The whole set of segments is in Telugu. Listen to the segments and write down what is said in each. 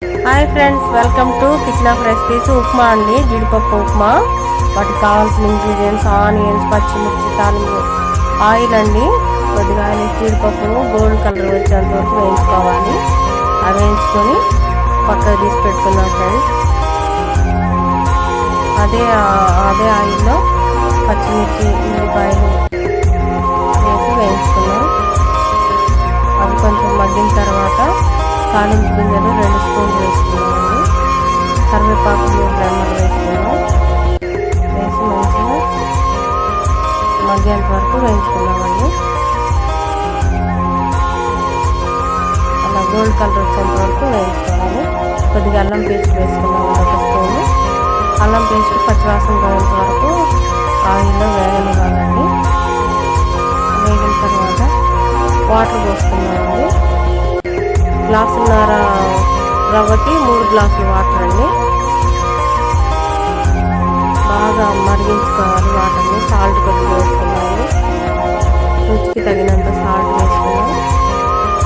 Hi friends, welcome to kitchen of recipes. Upma అండి, జీడిపప్పు ఉప్మా. వాటికి కావాల్సిన ఇంగ్రీడియంట్స్ ఆనియన్స్, పచ్చిమిర్చి, తాలింపు, ఆయిల్ అండి. కొద్దిగా ఆయిల్ జీడిపప్పును గోల్డ్ కలర్ వచ్చేంత వరకు వేయించుకోవాలి. అవి వేయించుకొని పక్కకు తీసి పెట్టుకుందాం ఫ్రెండ్స్. అదే ఆయిల్లో పచ్చిమిర్చి, ఉల్లిపాయలు వేసి వేయించుకున్నాం. అవి కొంచెం మగ్గిన తర్వాత తాలింపు గింజలు 2 స్పూన్లు వేసుకున్నామండి. కరివేపాకు 3 రెమ్మలు వేసుకున్నాం. వేసి మంచిగా మగ్గేంత వరకు వేయించుకున్నామండి. అలా గోల్డ్ కలర్ వచ్చేంత వరకు వేయించుకోవాలి. కొద్దిగా అల్లం పేస్ట్ వేసుకున్నామండి, 1 స్పూను. అల్లం పేస్ట్ పచ్చివాసన పోయేంత వరకు ఆయిల్లో వేగనివ్వాలండి. వేగిన తర్వాత వాటర్ పోసుకున్నామండి. గ్లాసున్నర రవ్వకి 3 గ్లాసులు వాటర్ అండి. బాగా మరిగించుకోవాలి వాటర్ని. సాల్ట్ కొద్దిగా వేసుకున్నాము. రుచికి తగినంత సాల్ట్ వేసుకున్నాం.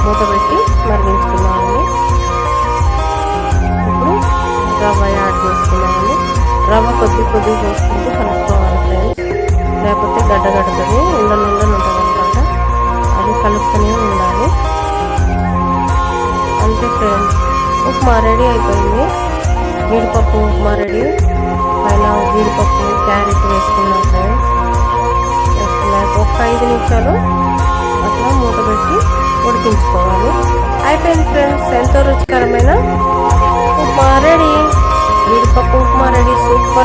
మూత పెట్టి మరిగించుకున్నామండి. ఇప్పుడు రవ్వ యాడ్ చేసుకున్నామండి. రవ్వ కొద్దిగా వేసుకుంటూ కలుపుకోవాలి ఫ్రెండ్స్, లేకపోతే గడ్డ కడుతుంది, ఉండలు ఉంటుంది అనమాట. అది కలుపుతూనే ఉండాలి. అంతే ఫ్రెండ్స్, ఉప్మా రెడీ అయిపోయింది. జీడిపప్పు ఉప్మా రెడీ. పైన జీడిపప్పు, క్యారెట్ వేసుకున్నాం ఫ్రెండ్స్. వేసుకున్నాక ఒక 5 నిమిషాలు అట్లా మూత పెట్టి ఉడికించుకోవాలి. అయిపోయింది ఫ్రెండ్స్, ఎంతో రుచికరమైన ఉప్మా రెడీ. జీడిపప్పు ఉప్మా రెడీ. సూపర్.